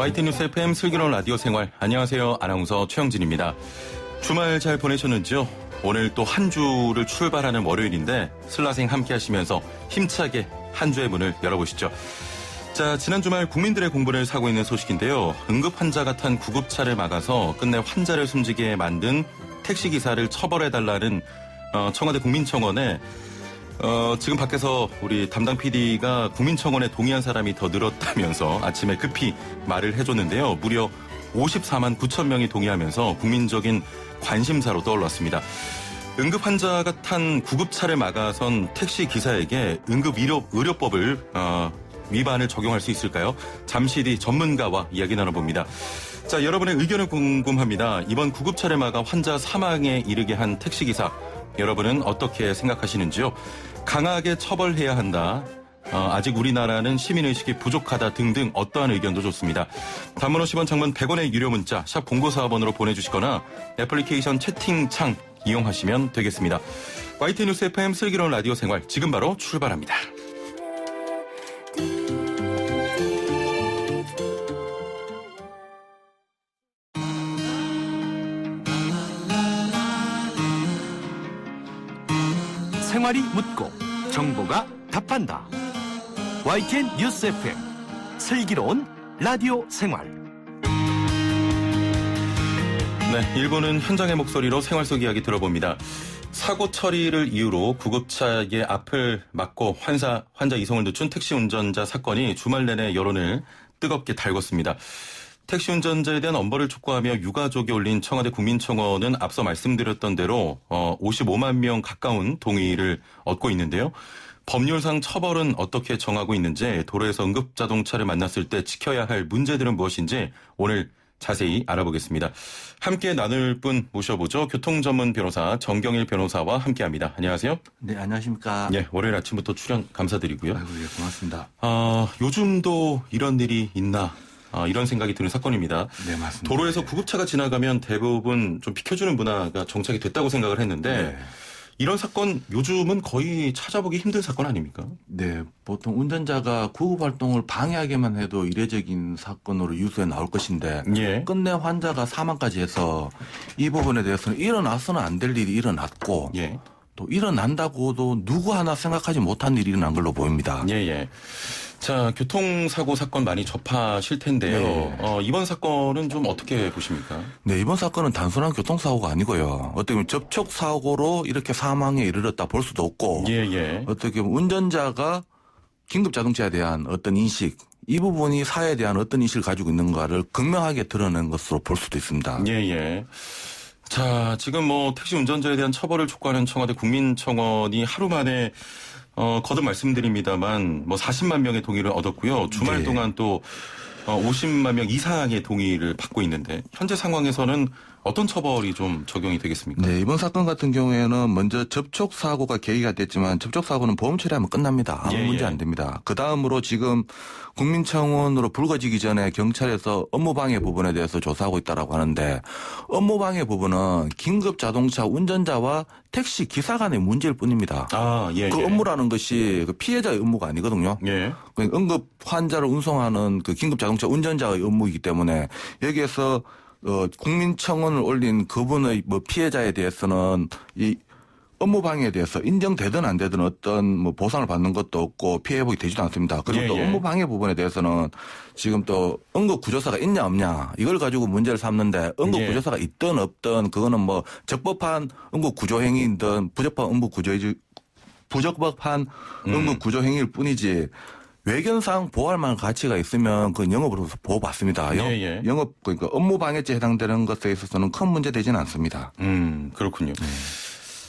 YTN 뉴스 FM 슬기로운 라디오 생활. 안녕하세요. 아나운서 최영진입니다. 주말 잘 보내셨는지요? 오늘 또 한 주를 출발하는 월요일인데 슬라생 함께 하시면서 힘차게 한 주의 문을 열어보시죠. 자, 지난 주말 국민들의 공분을 사고 있는 소식인데요. 응급 환자가 탄 구급차를 막아서 끝내 환자를 숨지게 만든 택시기사를 처벌해달라는 청와대 국민청원에 지금 밖에서 우리 담당 PD가 국민청원에 동의한 사람이 더 늘었다면서 아침에 급히 말을 해줬는데요. 무려 54만 9천 명이 동의하면서 국민적인 관심사로 떠올랐습니다. 응급 환자가 탄 구급차를 막아선 택시 기사에게 응급의료법을 위반을 적용할 수 있을까요? 잠시 뒤 전문가와 이야기 나눠봅니다. 자, 여러분의 의견을 궁금합니다. 이번 구급차를 막아 환자 사망에 이르게 한 택시기사, 여러분은 어떻게 생각하시는지요? 강하게 처벌해야 한다. 아직 우리나라는 시민의식이 부족하다 등등 어떠한 의견도 좋습니다. 단문 50원, 장문 100원의 유료 문자 샵 0945번으로 보내주시거나 애플리케이션 채팅창 이용하시면 되겠습니다. YTN 뉴스 FM 슬기로운 라디오 생활 지금 바로 출발합니다. 생활이 묻고 정보가 답한다. YTN 뉴스 FM 슬기로운 라디오 생활. 네, 1부는 현장의 목소리로 생활 속 이야기 들어봅니다. 사고 처리를 이유로 구급차의 앞을 막고 환자 이송을 늦춘 택시 운전자 사건이 주말 내내 여론을 뜨겁게 달궜습니다. 택시 운전자에 대한 엄벌을 촉구하며 유가족이 올린 청와대 국민청원은 앞서 말씀드렸던 대로 55만 명 가까운 동의를 얻고 있는데요. 법률상 처벌은 어떻게 정하고 있는지, 도로에서 응급자동차를 만났을 때 지켜야 할 문제들은 무엇인지 오늘 자세히 알아보겠습니다. 함께 나눌 분 모셔보죠. 교통전문 변호사 정경일 변호사와 함께합니다. 안녕하세요. 네, 안녕하십니까. 네, 월요일 아침부터 출연 감사드리고요. 아이고, 예, 고맙습니다. 요즘도 이런 일이 있나? 이런 생각이 드는 사건입니다. 네, 맞습니다. 도로에서 구급차가 지나가면 대부분 좀 비켜주는 문화가 정착이 됐다고 생각을 했는데 네. 이런 사건 요즘은 거의 찾아보기 힘든 사건 아닙니까? 네, 보통 운전자가 구급 활동을 방해하기만 해도 이례적인 사건으로 뉴스에 나올 것인데 예. 끝내 환자가 사망까지 해서 이 부분에 대해서는 일어나서는 안 될 일이 일어났고 예. 또 일어난다고도 누구 하나 생각하지 못한 일이 일어난 걸로 보입니다. 예. 자, 교통사고 사건 많이 접하실 텐데요. 네. 이번 사건은 좀 어떻게 보십니까? 네, 이번 사건은 단순한 교통사고가 아니고요. 어떻게 보면 접촉사고로 이렇게 사망에 이르렀다 볼 수도 없고 예. 어떻게 보면 운전자가 긴급자동차에 대한 어떤 인식, 이 부분이 사회에 대한 어떤 인식을 가지고 있는가를 극명하게 드러낸 것으로 볼 수도 있습니다. 예. 자, 지금 택시 운전자에 대한 처벌을 촉구하는 청와대 국민청원이 하루 만에 거듭 말씀드립니다만 40만 명의 동의를 얻었고요. 주말 네. 동안 또 50만 명 이상의 동의를 받고 있는데 현재 상황에서는 어떤 처벌이 좀 적용이 되겠습니까? 네, 이번 사건 같은 경우에는 먼저 접촉사고가 계기가 됐지만 접촉사고는 보험 처리하면 끝납니다. 아무 문제 안 됩니다. 그 다음으로 지금 국민청원으로 불거지기 전에 경찰에서 업무방해 부분에 대해서 조사하고 있다고 하는데 업무방해 부분은 긴급자동차 운전자와 택시 기사 간의 문제일 뿐입니다. 그 업무라는 것이 그 피해자의 업무가 아니거든요. 예. 응급 환자를 운송하는 그 긴급자동차 운전자의 업무이기 때문에 여기에서 국민청원을 올린 그분의 피해자에 대해서는 이 업무방해에 대해서 인정되든 안 되든 어떤 보상을 받는 것도 없고 피해 회복이 되지도 않습니다. 그리고 또 업무방해 부분에 대해서는 지금 또 응급구조사가 있냐 없냐 이걸 가지고 문제를 삼는데 응급구조사가 있든 없든 그거는 적법한 응급구조행위이든 부적법한 응급구조행위일 뿐이지 외견상 보호할 만한 가치가 있으면 그 영업으로서 보호받습니다. 영업, 그러니까 업무방해죄에 해당되는 것에 있어서는 큰 문제 되지는 않습니다. 그렇군요.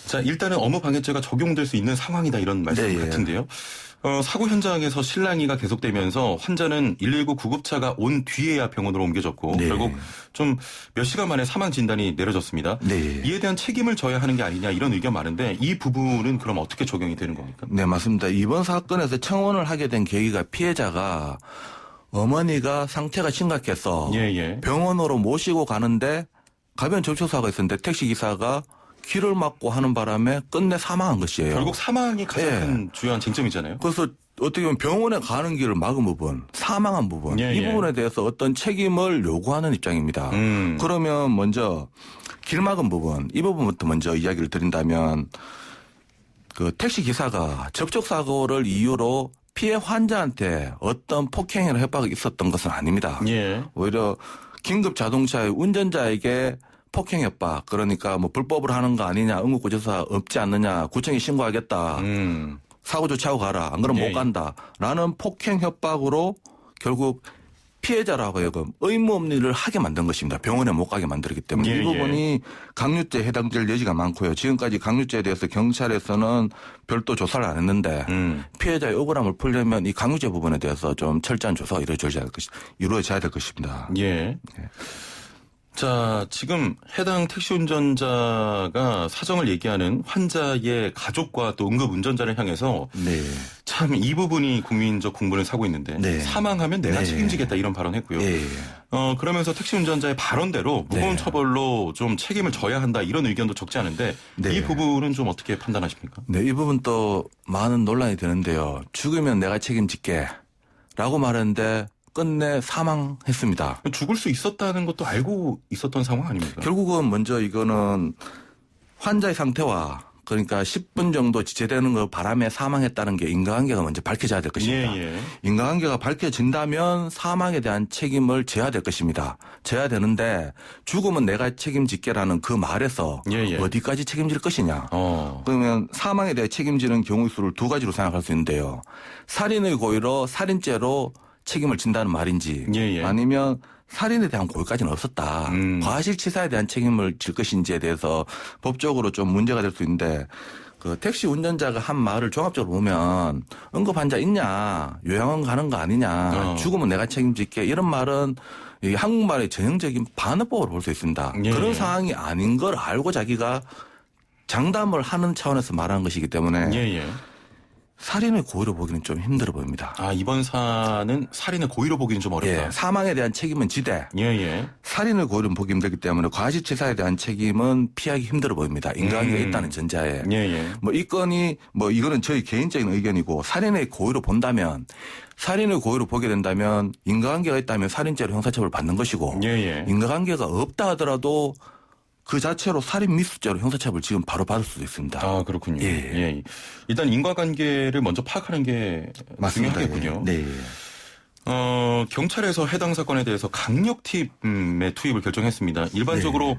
자, 일단은 업무방해죄가 적용될 수 있는 상황이다 이런 말씀 같은데요. 사고 현장에서 실랑이가 계속되면서 환자는 119 구급차가 온 뒤에야 병원으로 옮겨졌고 결국 좀 몇 시간 만에 사망 진단이 내려졌습니다. 이에 대한 책임을 져야 하는 게 아니냐 이런 의견 많은데 이 부분은 그럼 어떻게 적용이 되는 겁니까? 네, 맞습니다. 이번 사건에서 청원을 하게 된 계기가 피해자가 어머니가 상태가 심각해서 병원으로 모시고 가는데 가변 접촉사고가 있었는데 택시기사가 귀를 막고 하는 바람에 끝내 사망한 것이에요. 결국 사망이 가장 큰 주요한 쟁점이잖아요. 그래서 어떻게 보면 병원에 가는 길을 막은 부분, 사망한 부분, 예, 이 예. 부분에 대해서 어떤 책임을 요구하는 입장입니다. 그러면 먼저 길 막은 부분, 이 부분부터 먼저 이야기를 드린다면 그 택시 기사가 접촉 사고를 이유로 피해 환자한테 어떤 폭행이나 협박이 있었던 것은 아닙니다. 예. 오히려 긴급 자동차의 운전자에게 폭행 협박, 그러니까 뭐 불법으로 하는 거 아니냐, 응급구조사 없지 않느냐, 구청에 신고하겠다. 사고 조치하고 가라. 안 그러면 예, 못 간다. 라는 폭행 협박으로 결국 피해자라고 하여금 의무 없는 일을 하게 만든 것입니다. 병원에 못 가게 만들기 때문에. 예, 이 부분이 강요죄에 해당될 여지가 많고요. 지금까지 강요죄에 대해서 경찰에서는 별도 조사를 안 했는데 피해자의 억울함을 풀려면 이 강요죄 부분에 대해서 좀 철저한 조사가 이루어져야 될 것입니다. 예. 자, 지금 해당 택시 운전자가 사정을 얘기하는 환자의 가족과 또 응급 운전자를 향해서 네. 참 이 부분이 국민적 공분을 사고 있는데 네. 사망하면 내가 네. 책임지겠다 이런 발언했고요. 예. 그러면서 택시 운전자의 발언대로 무거운 네. 처벌로 좀 책임을 져야 한다 이런 의견도 적지 않은데 네. 이 부분은 좀 어떻게 판단하십니까? 네, 이 부분 또 많은 논란이 되는데요. 죽으면 내가 책임질게 라고 말했는데 끝내 사망했습니다. 죽을 수 있었다는 것도 알고 있었던 상황 아닙니까? 결국은 먼저 이거는 환자의 상태와 그러니까 10분 정도 지체되는 걸 바람에 사망했다는 게 인과관계가 먼저 밝혀져야 될 것입니다. 예. 인과관계가 밝혀진다면 사망에 대한 책임을 져야 될 것입니다. 져야 되는데 죽으면 내가 책임질게라는 그 말에서 예. 어디까지 책임질 것이냐. 어. 그러면 사망에 대해 책임지는 경우 수를 두 가지로 생각할 수 있는데요. 살인의 고의로 살인죄로 책임을 진다는 말인지 예. 아니면 살인에 대한 고의까지는 없었다. 과실치사에 대한 책임을 질 것인지에 대해서 법적으로 좀 문제가 될 수 있는데 그 택시 운전자가 한 말을 종합적으로 보면 응급 환자 있냐, 요양원 가는 거 아니냐, 죽으면 내가 책임질게 이런 말은 이 한국말의 전형적인 반어법으로 볼 수 있습니다. 예. 그런 상황이 아닌 걸 알고 자기가 장담을 하는 차원에서 말하는 것이기 때문에 예. 살인을 고의로 보기는 좀 힘들어 보입니다. 아, 이번 사안은 살인을 고의로 보기는 좀 어렵다. 예, 사망에 대한 책임은 지대. 예. 살인을 고의로 보기 힘들기 때문에 과실치사에 대한 책임은 피하기 힘들어 보입니다. 인과관계가 있다는 전제하에. 예. 뭐 이 건이 뭐 이거는 저희 개인적인 의견이고 살인을 고의로 본다면 살인을 고의로 보게 된다면 인과관계가 있다면 살인죄로 형사처벌을 받는 것이고 예. 인과관계가 없다 하더라도 그 자체로 살인 미수죄로 형사처벌 지금 바로 받을 수도 있습니다. 아, 그렇군요. 예. 일단 인과관계를 먼저 파악하는 게 맞습니다. 중요하겠군요. 네. 경찰에서 해당 사건에 대해서 강력팀의 투입을 결정했습니다. 일반적으로 네.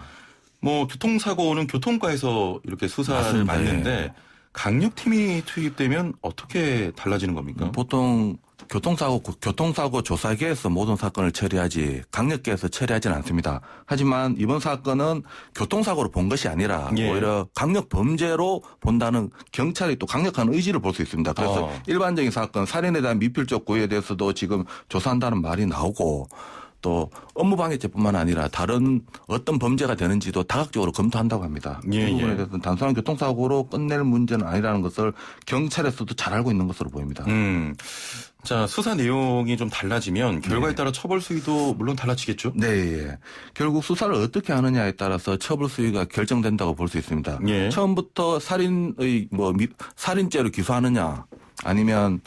뭐 교통사고는 교통과에서 이렇게 수사를 맞습니다. 맡는데 예. 강력팀이 투입되면 어떻게 달라지는 겁니까? 보통 교통사고 조사계에서 모든 사건을 처리하지 강력계에서 처리하지는 않습니다. 하지만 이번 사건은 교통사고로 본 것이 아니라 예. 오히려 강력 범죄로 본다는 경찰이 또 강력한 의지를 볼 수 있습니다. 그래서 일반적인 사건 살인에 대한 미필적 고의에 대해서도 지금 조사한다는 말이 나오고 또 업무방해죄뿐만 아니라 다른 어떤 범죄가 되는지도 다각적으로 검토한다고 합니다. 예. 이 부분에 대해서는 단순한 교통사고로 끝낼 문제는 아니라는 것을 경찰에서도 잘 알고 있는 것으로 보입니다. 자, 수사 내용이 좀 달라지면 결과에 따라 처벌 수위도 물론 달라지겠죠? 네. 결국 수사를 어떻게 하느냐에 따라서 처벌 수위가 결정된다고 볼 수 있습니다. 예. 처음부터 살인죄로 기소하느냐 아니면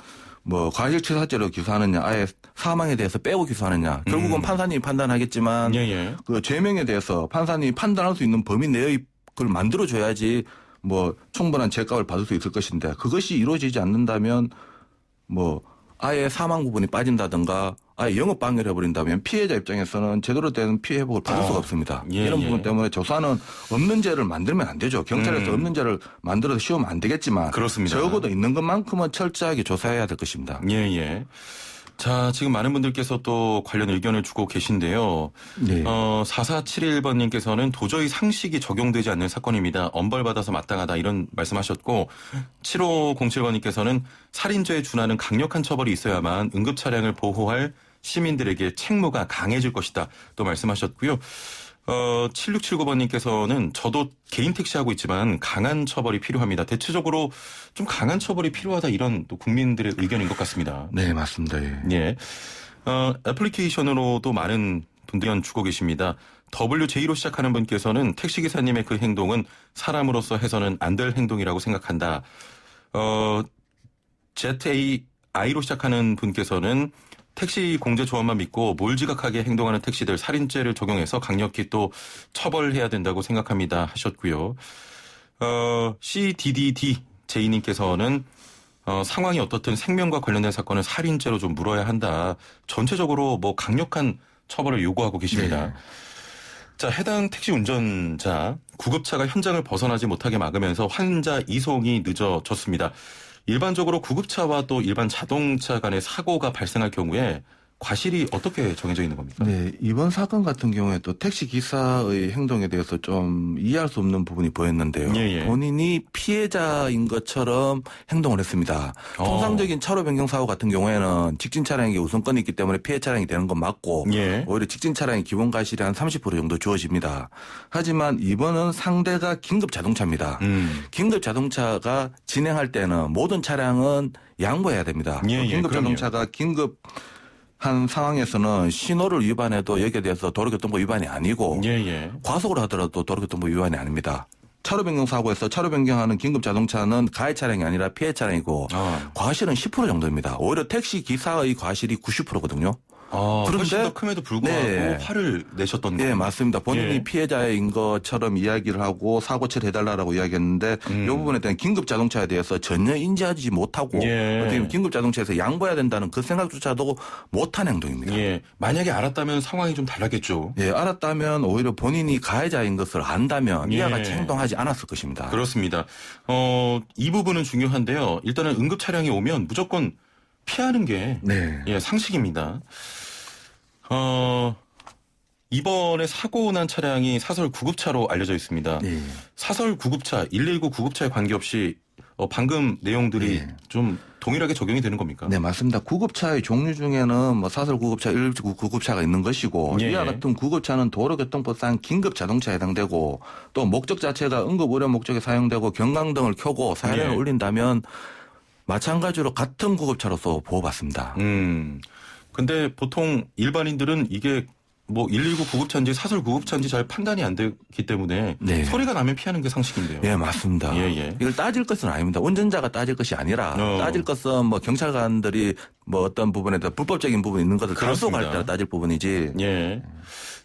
뭐 과실치사죄로 기소하느냐 아예 사망에 대해서 빼고 기소하느냐 결국은 판사님이 판단하겠지만 예. 그 죄명에 대해서 판사님이 판단할 수 있는 범위 내의 그걸 만들어줘야지 뭐 충분한 죄값을 받을 수 있을 것인데 그것이 이루어지지 않는다면 뭐 아예 사망 부분이 빠진다든가 아예 영업 방해를 해버린다면 피해자 입장에서는 제대로 된 피해 회복을 받을 수가 없습니다. 이런 부분 때문에 조사는 없는 죄를 만들면 안 되죠. 경찰에서 없는 죄를 만들어서 씌우면 안 되겠지만 그렇습니다. 적어도 있는 것만큼은 철저하게 조사해야 될 것입니다. 예. 자, 지금 많은 분들께서 또 관련 의견을 주고 계신데요. 네. 4471번님께서는 도저히 상식이 적용되지 않는 사건입니다. 엄벌받아서 마땅하다 이런 말씀하셨고 7507번님께서는 살인죄에 준하는 강력한 처벌이 있어야만 응급 차량을 보호할 시민들에게 책무가 강해질 것이다 또 말씀하셨고요. 7679번님께서는 저도 개인 택시 하고 있지만 강한 처벌이 필요합니다. 대체적으로 좀 강한 처벌이 필요하다 이런 또 국민들의 의견인 것 같습니다. 네, 맞습니다. 예. 애플리케이션으로도 많은 분들이 의견 주고 계십니다. WJ로 시작하는 분께서는 택시기사님의 그 행동은 사람으로서 해서는 안 될 행동이라고 생각한다. ZAIR님께서는 I로 시작하는 분께서는 택시 공제 조언만 믿고 몰지각하게 행동하는 택시들 살인죄를 적용해서 강력히 또 처벌해야 된다고 생각합니다 하셨고요. CDDD 제이님께서는 상황이 어떻든 생명과 관련된 사건은 살인죄로 좀 물어야 한다. 전체적으로 뭐 강력한 처벌을 요구하고 계십니다. 네. 자, 해당 택시 운전자 구급차가 현장을 벗어나지 못하게 막으면서 환자 이송이 늦어졌습니다. 일반적으로 구급차와 또 일반 자동차 간의 사고가 발생할 경우에 과실이 어떻게 정해져 있는 겁니까? 네, 이번 사건 같은 경우에 또 택시 기사의 행동에 대해서 좀 이해할 수 없는 부분이 보였는데요. 예. 본인이 피해자인 것처럼 행동을 했습니다. 통상적인 차로 변경 사고 같은 경우에는 직진 차량에게 우선권이 있기 때문에 피해 차량이 되는 건 맞고 예. 오히려 직진 차량의 기본 과실이 한 30% 정도 주어집니다. 하지만 이번은 상대가 긴급 자동차입니다. 긴급 자동차가 진행할 때는 모든 차량은 양보해야 됩니다. 예, 긴급 그럼요. 자동차가 긴급 한 상황에서는 신호를 위반해도 여기에 대해서 도로교통법 위반이 아니고 예. 과속을 하더라도 도로교통법 위반이 아닙니다. 차로 변경 사고에서 차로 변경하는 긴급 자동차는 가해 차량이 아니라 피해 차량이고 과실은 10% 정도입니다. 오히려 택시 기사의 과실이 90%거든요. 훨씬 더 큼에도 불구하고 네. 화를 내셨던 네, 거예요. 맞습니다. 본인이 예. 피해자인 것처럼 이야기를 하고 사고 처리해달라고 이야기했는데 이 부분에 대한 긴급 자동차에 대해서 전혀 인지하지 못하고 예. 어떻게 보면 긴급 자동차에서 양보해야 된다는 그 생각조차도 못한 행동입니다. 예. 만약에 알았다면 상황이 좀 달랐겠죠. 예, 알았다면 오히려 본인이 가해자인 것을 안다면 예. 이와 같이 행동하지 않았을 것입니다. 그렇습니다. 이 부분은 중요한데요. 일단은 응급 차량이 오면 무조건 피하는 게 네. 예, 상식입니다. 이번에 사고 난 차량이 사설 구급차로 알려져 있습니다. 예. 사설 구급차, 119 구급차에 관계없이 방금 내용들이 네. 좀 동일하게 적용이 되는 겁니까? 네, 맞습니다. 구급차의 종류 중에는 뭐 사설 구급차, 119 구급차가 있는 것이고 예. 이와 같은 구급차는 도로교통법상 긴급 자동차에 해당되고 또 목적 자체가 응급 의료 목적에 사용되고 경광등을 켜고 사연을 예. 올린다면 마찬가지로 같은 구급차로서 보호받습니다. 근데 보통 일반인들은 이게 뭐 119 구급차인지 사설 구급차인지 잘 판단이 안 되기 때문에 네. 소리가 나면 피하는 게 상식인데요. 예, 맞습니다. 예. 이걸 따질 것은 아닙니다. 운전자가 따질 것이 아니라 따질 것은 뭐 경찰관들이 뭐 어떤 부분에 대해 불법적인 부분이 있는 것을 그렇습니다. 단속할 때 따질 부분이지. 예.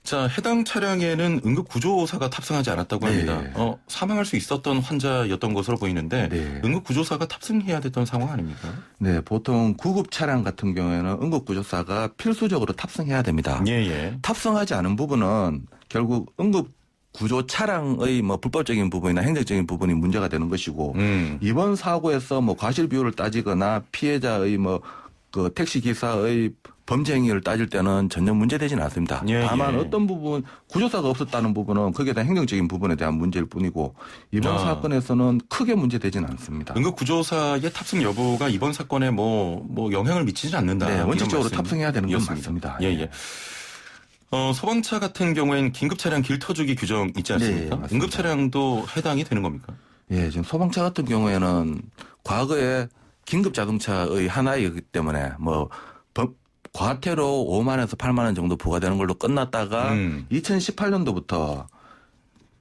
자, 해당 차량에는 응급 구조사가 탑승하지 않았다고 합니다. 네. 사망할 수 있었던 환자였던 것으로 보이는데 네. 응급 구조사가 탑승해야 됐던 상황 아닙니까? 네, 보통 구급 차량 같은 경우에는 응급구조사가 필수적으로 탑승해야 됩니다. 예. 탑승하지 않은 부분은 결국 응급 구조 차량의 뭐 불법적인 부분이나 행정적인 부분이 문제가 되는 것이고 이번 사고에서 뭐 과실 비율을 따지거나 피해자의 뭐 그 택시 기사의 범죄 행위를 따질 때는 전혀 문제되지는 않습니다. 예, 다만 예. 어떤 부분 구조사가 없었다는 부분은 거기에 대한 행정적인 부분에 대한 문제일 뿐이고 이번 사건에서는 크게 문제되지는 않습니다. 응급 구조사의 탑승 여부가 이번 사건에 뭐 영향을 미치지 않는다. 네, 이런 원칙적으로 말씀 탑승해야 되는 건 이었습니다. 맞습니다. 예. 소방차 같은 경우에는 긴급 차량 길 터주기 규정 있지 않습니까? 맞습니다. 응급 차량도 해당이 되는 겁니까? 예, 지금 소방차 같은 경우에는 과거에 긴급 자동차의 하나이기 때문에 뭐 과태료 5만 원에서 8만 원 정도 부과되는 걸로 끝났다가 2018년도부터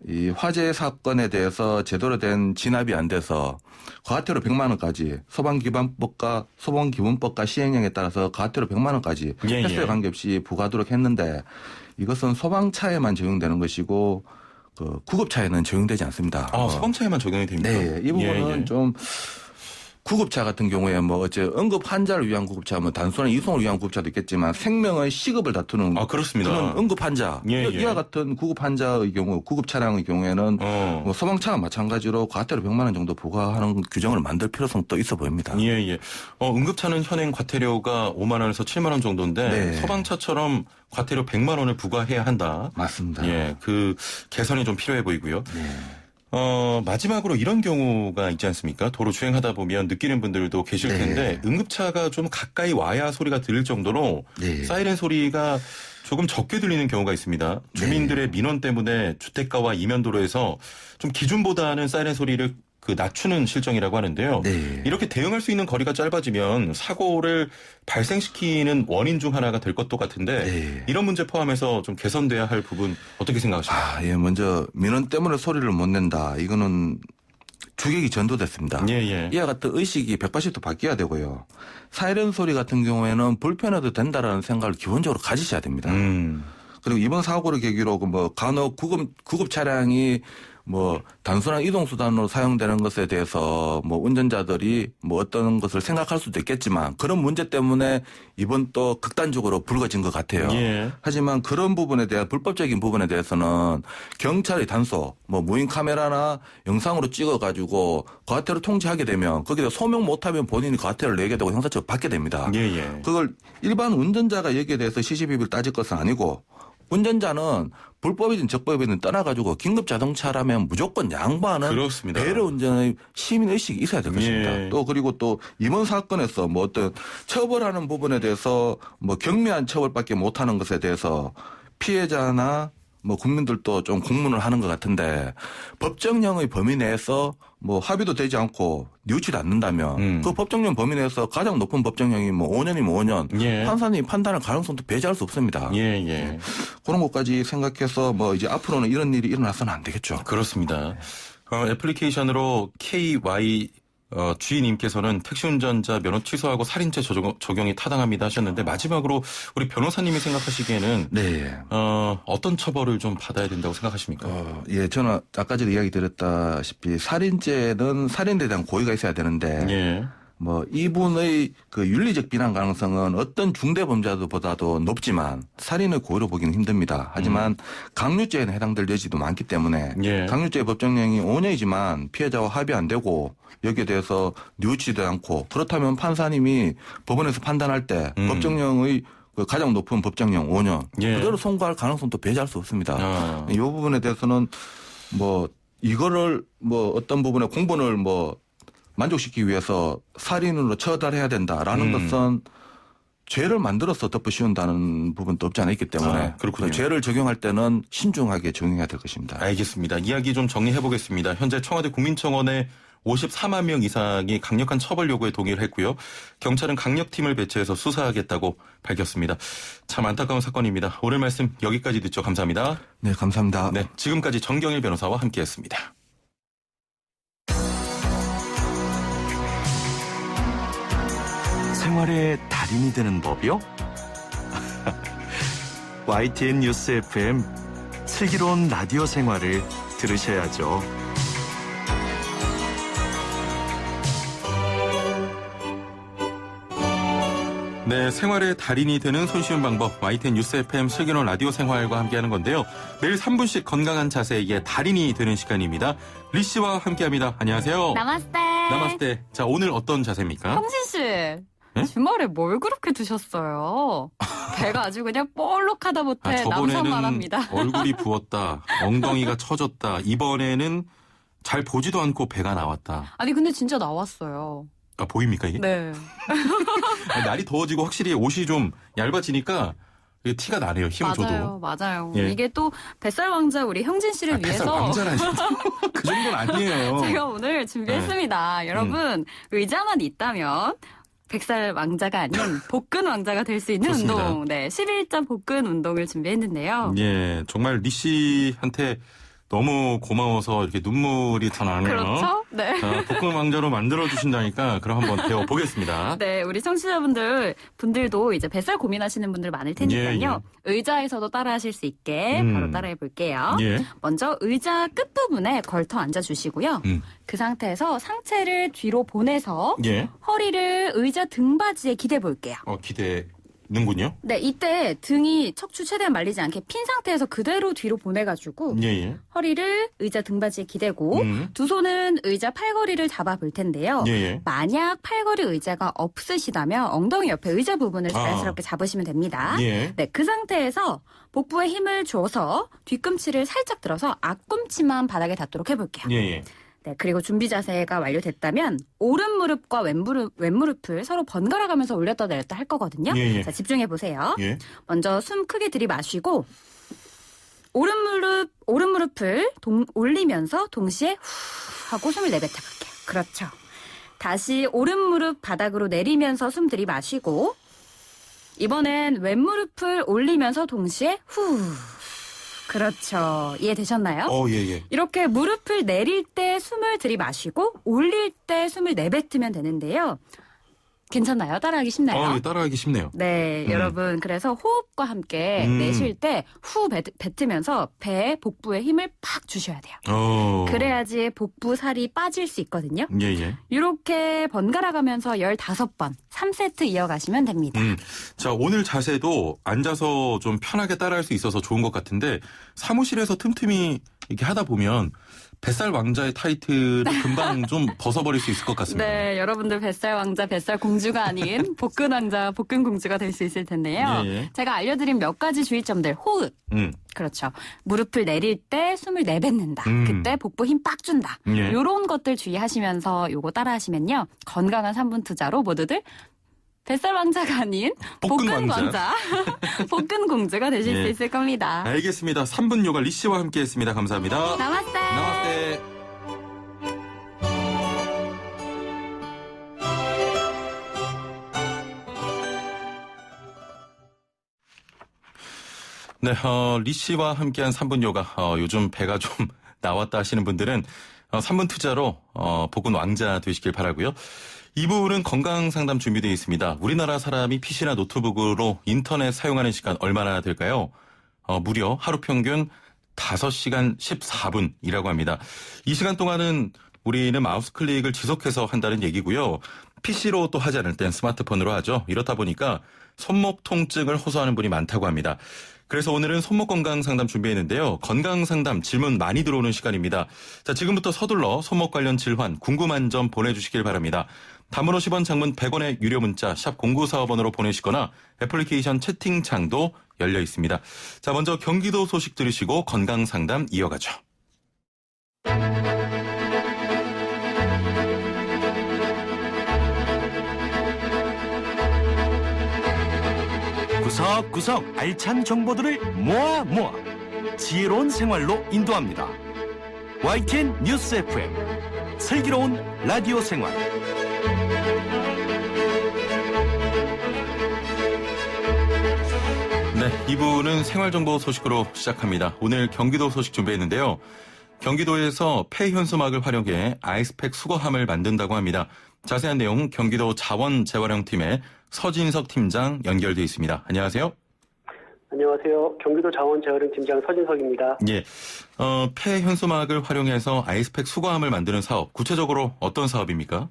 이 화재 사건에 대해서 제대로 된 진압이 안 돼서 과태료 100만 원까지 소방기반법과 소방기본법과 시행령에 따라서 과태료 100만 원까지 횟수에 관계없이 부과하도록 했는데 이것은 소방차에만 적용되는 것이고 그 구급차에는 적용되지 않습니다. 소방차에만 적용이 됩니까? 네, 이 부분은 좀 구급차 같은 경우에 뭐 어째 응급 환자를 위한 구급차, 뭐 단순한 이송을 위한 구급차도 있겠지만 생명의 시급을 다투는 그렇습니다. 그런 응급 환자, 이와 같은 구급 환자의 경우, 구급 차량의 경우에는 뭐 소방차와 마찬가지로 과태료 100만 원 정도 부과하는 규정을 만들 필요성도 있어 보입니다. 예. 응급차는 현행 과태료가 5만 원에서 7만 원 정도인데 네. 소방차처럼 과태료 100만 원을 부과해야 한다. 맞습니다. 예, 그 개선이 좀 필요해 보이고요. 네. 마지막으로 이런 경우가 있지 않습니까? 도로 주행하다 보면 느끼는 분들도 계실 텐데 응급차가 좀 가까이 와야 소리가 들릴 정도로 사이렌 소리가 조금 적게 들리는 경우가 있습니다. 주민들의 민원 때문에 주택가와 이면도로에서 좀 기준보다는 사이렌 소리를 낮추는 실정이라고 하는데요. 이렇게 대응할 수 있는 거리가 짧아지면 사고를 발생시키는 원인 중 하나가 될 것도 같은데 이런 문제 포함해서 좀 개선돼야 할 부분 어떻게 생각하십니까? 먼저 민원 때문에 소리를 못 낸다. 이거는 주객이 전도됐습니다. 예, 예. 이와 같은 의식이 180도 바뀌어야 되고요. 사이렌 소리 같은 경우에는 불편해도 된다라는 생각을 기본적으로 가지셔야 됩니다. 그리고 이번 사고를 계기로 간혹 구급 차량이 단순한 이동수단으로 사용되는 것에 대해서 운전자들이 어떤 것을 생각할 수도 있겠지만 그런 문제 때문에 이번 또 극단적으로 불거진 것 같아요. 예. 하지만 그런 부분에 대한 불법적인 부분에 대해서는 경찰의 단속, 무인 카메라나 영상으로 찍어가지고 과태료 통지하게 되면 거기다 소명 못하면 본인이 과태료를 내게 되고 형사처벌 받게 됩니다. 예, 예. 그걸 일반 운전자가 여기에 대해서 시시비비를 따질 것은 아니고 운전자는 불법이든 적법이든 떠나가지고 긴급 자동차라면 무조건 양보하는 그렇습니다. 배려 운전의 시민의식이 있어야 될 것입니다. 예. 또 그리고 또 이번 사건에서 어떤 처벌하는 부분에 대해서 경미한 처벌밖에 못하는 것에 대해서 피해자나 국민들도 좀 공문을 하는 것 같은데 법정형의 범위 내에서 합의도 되지 않고 뉘우치지 않는다면 그 법정형 범위 내에서 가장 높은 법정형이 5년이면 5년 예. 판사님이 판단할 가능성도 배제할 수 없습니다. 예, 예. 그런 것까지 생각해서 이제 앞으로는 이런 일이 일어나서는 안 되겠죠. 그렇습니다. 애플리케이션으로 KY 주인님께서는 택시 운전자 면허 취소하고 살인죄 적용이 타당합니다 하셨는데 마지막으로 우리 변호사님이 생각하시기에는 네. 어떤 처벌을 좀 받아야 된다고 생각하십니까? 예, 저는 아까 전에 이야기 드렸다시피 살인죄는 살인에 대한 고의가 있어야 되는데 예. 이분의 그 윤리적 비난 가능성은 어떤 중대범죄보다도 높지만 살인을 고의로 보기는 힘듭니다. 하지만 강류죄에는 해당될 여지도 많기 때문에 예. 강류죄 법정형이 5년이지만 피해자와 합의 안 되고 여기에 대해서 뉘우치지도 않고 그렇다면 판사님이 법원에서 판단할 때 법정형의 그 가장 높은 법정형 5년 예. 그대로 선고할 가능성도 배제할 수 없습니다. 이 부분에 대해서는 이거를 어떤 부분에 공분을 만족시키기 위해서 살인으로 처벌해야 된다라는 것은 죄를 만들어서 덮어씌운다는 부분도 없지 않아 있기 때문에 그렇군요. 죄를 적용할 때는 신중하게 적용해야 될 것입니다. 알겠습니다. 이야기 좀 정리해 보겠습니다. 현재 청와대 국민청원에 54만 명 이상이 강력한 처벌 요구에 동의를 했고요. 경찰은 강력팀을 배치해서 수사하겠다고 밝혔습니다. 참 안타까운 사건입니다. 오늘 말씀 여기까지 듣죠. 감사합니다. 네, 감사합니다. 네, 지금까지 정경일 변호사와 함께했습니다. 생활의 달인이 되는 법이요? YTN 뉴스 FM 슬기로운 라디오 생활을 들으셔야죠. 네, 생활의 달인이 되는 손쉬운 방법 YTN 뉴스 FM 슬기로운 라디오 생활과 함께하는 건데요. 매일 3분씩 건강한 자세의 달인이 되는 시간입니다. 리 씨와 함께합니다. 안녕하세요. 나마스테. 나마스테. 자, 오늘 어떤 자세입니까? 형진 씨. 네? 주말에 뭘 그렇게 드셨어요? 배가 아주 그냥 볼록하다 못해 남성 말합니다. 얼굴이 부었다. 엉덩이가 처졌다. 이번에는 잘 보지도 않고 배가 나왔다. 아니 근데 진짜 나왔어요. 아, 보입니까 이게? 네. 아니, 날이 더워지고 확실히 옷이 좀 얇아지니까 이게 티가 나네요. 힘을 줘도. 맞아요. 예. 이게 또 뱃살 왕자 우리 형진 씨를 뱃살 위해서 왕자라니. 그 정도는 아니에요. 제가 오늘 준비했습니다. 여러분 의자만 있다면 뱃살 왕자가 아닌 복근 왕자가 될 수 있는 좋습니다. 운동. 네, 11자 복근 운동을 준비했는데요. 예, 정말 리 씨한테 너무 고마워서 이렇게 눈물이 더 나네요. 그렇죠? 네. 복근 왕자로 만들어 주신다니까 그럼 한번 배워 보겠습니다. 네, 우리 청취자분들도 이제 뱃살 고민하시는 분들 많을 테니까요. 의자에서도 따라하실 수 있게 바로 따라해 볼게요. 예. 먼저 의자 끝부분에 걸터 앉아 주시고요. 그 상태에서 상체를 뒤로 보내서 예. 허리를 의자 등받이에 기대 볼게요. 기대는군요. 네, 이때 등이 척추 최대한 말리지 않게 핀 상태에서 그대로 뒤로 보내가지고 예. 허리를 의자 등받이에 기대고 두 손은 의자 팔걸이를 잡아 볼 텐데요. 예. 만약 팔걸이 의자가 없으시다면 엉덩이 옆에 의자 부분을 자연스럽게 잡으시면 됩니다. 예. 네, 그 상태에서 복부에 힘을 줘서 뒤꿈치를 살짝 들어서 앞꿈치만 바닥에 닿도록 해볼게요. 예. 네, 그리고 준비 자세가 완료됐다면 오른 무릎과 왼무릎을 서로 번갈아 가면서 올렸다 내렸다 할 거거든요. 예. 자, 집중해 보세요. 예. 먼저 숨 크게 들이마시고 오른 무릎을 올리면서 동시에 후 하고 숨을 내뱉어 볼게요. 그렇죠. 다시 오른 무릎 바닥으로 내리면서 숨 들이마시고 이번엔 왼무릎을 올리면서 동시에 후. 그렇죠. 이해되셨나요? 예. 이렇게 무릎을 내릴 때 숨을 들이마시고 올릴 때 숨을 내뱉으면 되는데요. 괜찮나요? 따라하기 쉽나요? 예, 따라하기 쉽네요. 네, 여러분. 그래서 호흡과 함께 내쉴 때 후 뱉으면서 배에 복부에 힘을 팍 주셔야 돼요. 그래야지 복부 살이 빠질 수 있거든요. 예. 이렇게 번갈아 가면서 15번, 3세트 이어가시면 됩니다. 자, 오늘 자세도 앉아서 좀 편하게 따라할 수 있어서 좋은 것 같은데 사무실에서 틈틈이 이렇게 하다 보면 뱃살 왕자의 타이틀을 금방 좀 벗어버릴 수 있을 것 같습니다. 네, 여러분들 뱃살 왕자, 뱃살 공주가 아닌 복근 왕자, 복근 공주가 될 수 있을 텐데요. 예. 제가 알려드린 몇 가지 주의점들, 호흡. 그렇죠. 무릎을 내릴 때 숨을 내뱉는다. 그때 복부 힘 빡 준다. 예. 이런 것들 주의하시면서 요거 따라하시면요. 건강한 3분 투자로 모두들 뱃살 왕자가 아닌 복근 복근 왕자. 왕자, 복근 공주가 되실 예. 수 있을 겁니다. 알겠습니다. 3분 요가 리 씨와 함께했습니다. 감사합니다. 나마스테. 나마스테. 네, 리 씨와 함께한 3분 요가. 요즘 배가 좀 나왔다 하시는 분들은 3분 투자로 복근 왕자 되시길 바라고요. 2부는 건강 상담 준비되어 있습니다. 우리나라 사람이 PC나 노트북으로 인터넷 사용하는 시간 얼마나 될까요? 무려 하루 평균 5시간 14분이라고 합니다. 이 시간 동안은 우리는 마우스 클릭을 지속해서 한다는 얘기고요. PC로 또 하지 않을 땐 스마트폰으로 하죠. 이렇다 보니까 손목 통증을 호소하는 분이 많다고 합니다. 그래서 오늘은 손목 건강 상담 준비했는데요. 건강 상담 질문 많이 들어오는 시간입니다. 자, 지금부터 서둘러 손목 관련 질환, 궁금한 점 보내주시길 바랍니다. 단문 50원, 장문 100원의 유료 문자 샵 0945번으로 보내시거나 애플리케이션 채팅창도 열려 있습니다. 자, 먼저 경기도 소식 들으시고 건강 상담 이어가죠. 구석구석 알찬 정보들을 모아 지혜로운 생활로 인도합니다. YTN 뉴스 FM 슬기로운 라디오 생활. 네, 2부는 생활정보 소식으로 시작합니다. 오늘 경기도 소식 준비했는데요. 경기도에서 폐현수막을 활용해 아이스팩 수거함을 만든다고 합니다. 자세한 내용 경기도 자원재활용팀의 서진석 팀장 연결돼 있습니다. 안녕하세요. 안녕하세요. 경기도 자원재활용팀장 서진석입니다. 예, 폐현수막을 활용해서 아이스팩 수거함을 만드는 사업, 구체적으로 어떤 사업입니까?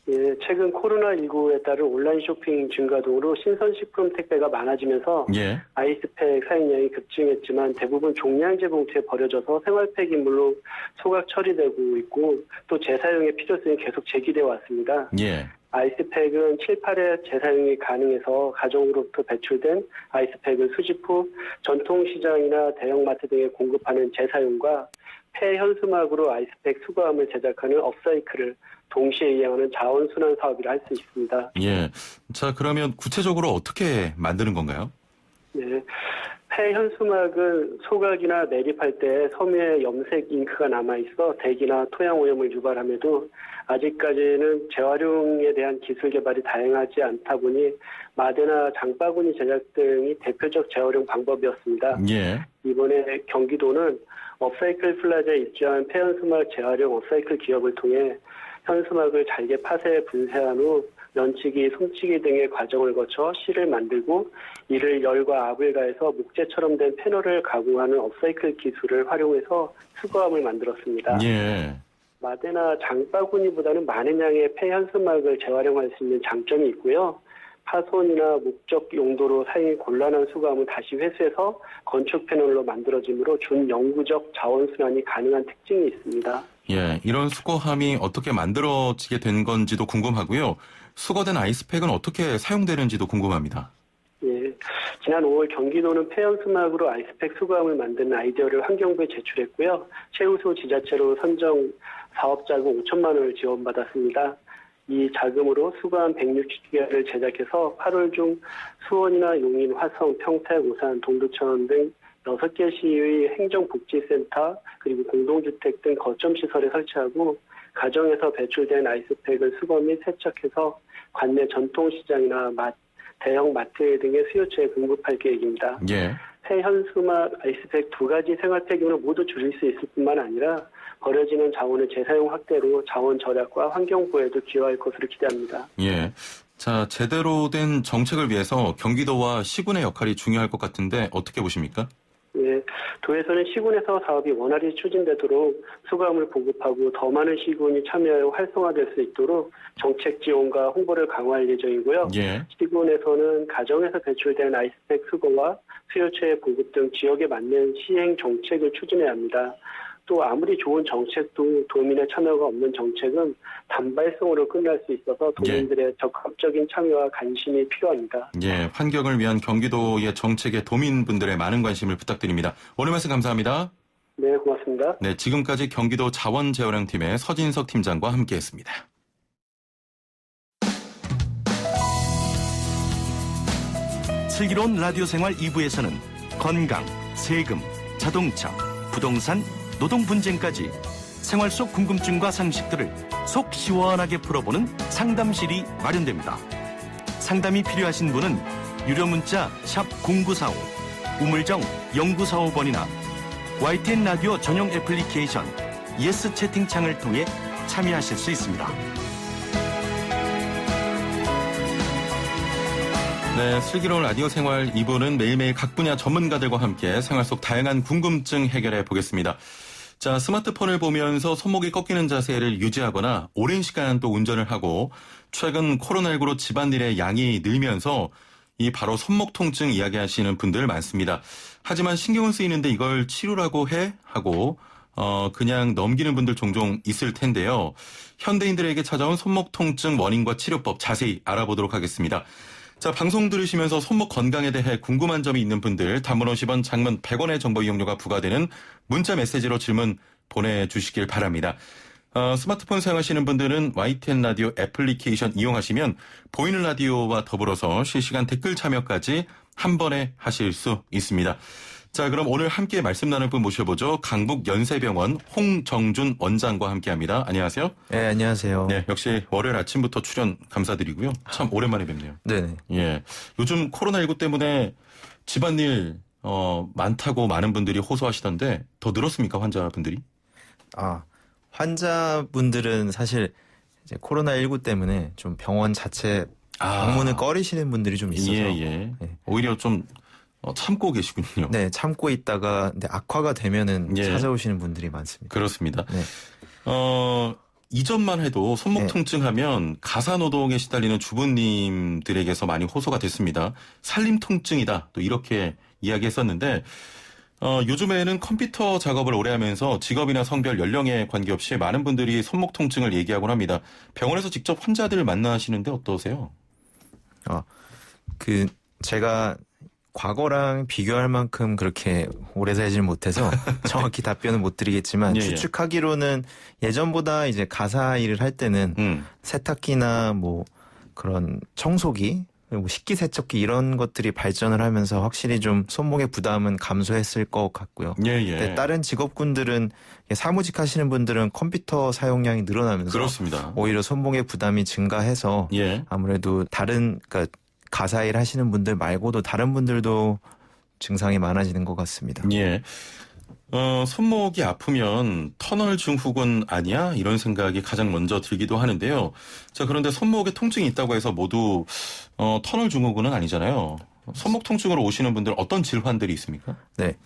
예, 최근 코로나19에 따른 온라인 쇼핑 증가 등으로 신선식품 택배가 많아지면서 예. 아이스팩 사용량이 급증했지만 대부분 종량제 봉투에 버려져서 생활폐기물로 소각 처리되고 있고 또 재사용의 필요성이 계속 제기되어 왔습니다. 예. 아이스팩은 7, 8회 재사용이 가능해서 가정으로부터 배출된 아이스팩을 수집 후 전통시장이나 대형마트 등에 공급하는 재사용과 폐현수막으로 아이스팩 수거함을 제작하는 업사이클을 동시에 이행하는 자원순환 사업이라 할 수 있습니다. 예. 자, 그러면 구체적으로 어떻게 만드는 건가요? 네. 폐현수막은 소각이나 매립할 때 섬유에 염색 잉크가 남아있어 대기나 토양 오염을 유발함에도 아직까지는 재활용에 대한 기술 개발이 다양하지 않다 보니 마대나 장바구니 제작 등이 대표적 재활용 방법이었습니다. 예. 이번에 경기도는 업사이클 플라자에 입주한 폐현수막 재활용 업사이클 기업을 통해 현수막을 잘게 파쇄 분쇄한 후 면치기, 솜치기 등의 과정을 거쳐 실을 만들고 이를 열과 압을 가해서 목재처럼 된 패널을 가공하는 업사이클 기술을 활용해서 수거함을 만들었습니다. 예. 마대나 장바구니보다는 많은 양의 폐현수막을 재활용할 수 있는 장점이 있고요. 파손이나 목적 용도로 사용이 곤란한 수거함은 다시 회수해서 건축 패널로 만들어지므로 준영구적 자원순환이 가능한 특징이 있습니다. 예, 이런 수거함이 어떻게 만들어지게 된 건지도 궁금하고요. 수거된 아이스팩은 어떻게 사용되는지도 궁금합니다. 예, 지난 5월 경기도는 폐현수막으로 아이스팩 수거함을 만드는 아이디어를 환경부에 제출했고요. 최우수 지자체로 선정 사업자금 5천만 원을 지원받았습니다. 이 자금으로 수거함 160개를 제작해서 8월 중 수원이나 용인, 화성, 평택, 오산, 동두천 등 6개 시의 행정복지센터 그리고 공동주택 등 거점시설에 설치하고 가정에서 배출된 아이스팩을 수거 및 세척해서 관내 전통시장이나 대형 마트 등의 수요처에 공급할 계획입니다. 예. 폐현수막, 아이스팩 두 가지 생활 폐기물을 모두 줄일 수 있을 뿐만 아니라 버려지는 자원의 재사용 확대로 자원 절약과 환경 보호에도 기여할 것으로 기대합니다. 예. 자, 제대로 된 정책을 위해서 경기도와 시군의 역할이 중요할 것 같은데 어떻게 보십니까? 네, 도에서는 시군에서 사업이 원활히 추진되도록 수거함을 보급하고 더 많은 시군이 참여하여 활성화될 수 있도록 정책 지원과 홍보를 강화할 예정이고요. 예. 시군에서는 가정에서 배출된 아이스팩 수거와 수요처의 보급 등 지역에 맞는 시행 정책을 추진해야 합니다. 또 아무리 좋은 정책도 도민의 참여가 없는 정책은 단발성으로 끝날 수 있어서 도민들의 적극적인 참여와 관심이 필요합니다. 예, 환경을 위한 경기도의 정책에 도민분들의 많은 관심을 부탁드립니다. 오늘 말씀 감사합니다. 네, 고맙습니다. 네, 지금까지 경기도 자원재활용팀의 서진석 팀장과 함께했습니다. 슬기로운 라디오 생활 2부에서는 건강, 세금, 자동차, 부동산, 노동 분쟁까지 생활 속 궁금증과 상식들을 속 시원하게 풀어보는 상담실이 마련됩니다. 상담이 필요하신 분은 유료 문자 샵 0945, 우물정 0945번이나 YTN 라디오 전용 애플리케이션 예스 채팅창을 통해 참여하실 수 있습니다. 네, 슬기로운 라디오 생활 2부는 매일매일 각 분야 전문가들과 함께 생활 속 다양한 궁금증 해결해 보겠습니다. 자, 스마트폰을 보면서 손목이 꺾이는 자세를 유지하거나 오랜 시간 또 운전을 하고 최근 코로나19로 집안일의 양이 늘면서 이 바로 손목 통증 이야기하시는 분들 많습니다. 하지만 신경은 쓰이는데 이걸 치료라고 해? 하고 그냥 넘기는 분들 종종 있을 텐데요. 현대인들에게 찾아온 손목 통증 원인과 치료법 자세히 알아보도록 하겠습니다. 자, 방송 들으시면서 손목 건강에 대해 궁금한 점이 있는 분들 단문 50원, 장문 100원의 정보 이용료가 부과되는 문자 메시지로 질문 보내주시길 바랍니다. 스마트폰 사용하시는 분들은 YTN 라디오 애플리케이션 이용하시면 보이는 라디오와 더불어서 실시간 댓글 참여까지 한 번에 하실 수 있습니다. 자, 그럼 오늘 함께 말씀 나눌 분 모셔보죠. 강북연세병원 홍정준 원장과 함께합니다. 안녕하세요. 네, 안녕하세요. 네, 역시 월요일 아침부터 출연 감사드리고요. 참 오랜만에 뵙네요. 네네. 예, 요즘 코로나19 때문에 집안일 많다고 많은 분들이 호소하시던데 더 늘었습니까, 환자분들이? 환자분들은 사실 이제 코로나19 때문에 좀 병원 자체 방문을 꺼리시는 분들이 좀 있어서 예. 네. 오히려 좀 참고 계시군요. 네, 참고 있다가 근데 악화가 되면은 예. 찾아오시는 분들이 많습니다. 그렇습니다. 네. 이전만 해도 손목 네. 통증하면 가사노동에 시달리는 주부님들에게서 많이 호소가 됐습니다. 살림 통증이다. 또 이렇게 이야기했었는데 요즘에는 컴퓨터 작업을 오래 하면서 직업이나 성별, 연령에 관계없이 많은 분들이 손목 통증을 얘기하곤 합니다. 병원에서 직접 환자들을 만나시는데 어떠세요? 제가 과거랑 비교할 만큼 그렇게 오래 살질 못해서 정확히 답변은 못 드리겠지만 예. 추측하기로는 예전보다 이제 가사 일을 할 때는 세탁기나 뭐 그런 청소기 그리고 식기세척기 이런 것들이 발전을 하면서 확실히 좀 손목의 부담은 감소했을 것 같고요. 근데 다른 직업군들은 사무직 하시는 분들은 컴퓨터 사용량이 늘어나면서 그렇습니다. 오히려 손목의 부담이 증가해서 아무래도 다른 가사일 하시는 분들 말고도 다른 분들도 증상이 많아지는 것 같습니다. 예. 손목이 아프면 터널 증후군 아니야? 이런 생각이 가장 먼저 들기도 하는데요. 자, 그런데 손목에 통증이 있다고 해서 모두 터널 증후군은 아니잖아요. 손목 통증으로 오시는 분들 어떤 질환들이 있습니까? 네.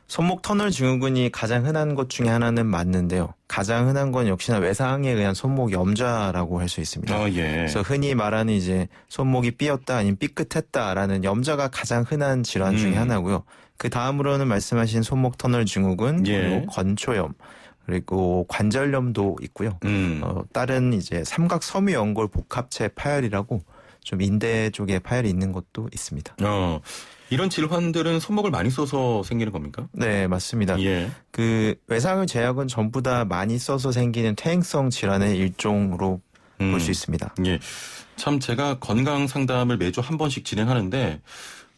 손목 터널 증후군이 가장 흔한 것 중에 하나는 맞는데요. 가장 흔한 건 역시나 외상에 의한 손목 염좌라고 할 수 있습니다. 그래서 흔히 말하는 이제 손목이 삐었다 아니면 삐끗했다라는 염좌가 가장 흔한 질환 중에 하나고요. 그 다음으로는 말씀하신 손목 터널 증후군, 그리고 건초염, 그리고 관절염도 있고요. 다른 이제 삼각 섬유 연골 복합체 파열이라고 좀 인대 쪽에 파열이 있는 것도 있습니다. 이런 질환들은 손목을 많이 써서 생기는 겁니까? 네, 맞습니다. 그 외상의 제약은 전부 다 많이 써서 생기는 퇴행성 질환의 일종으로 볼 수 있습니다. 예. 참 제가 건강 상담을 매주 한 번씩 진행하는데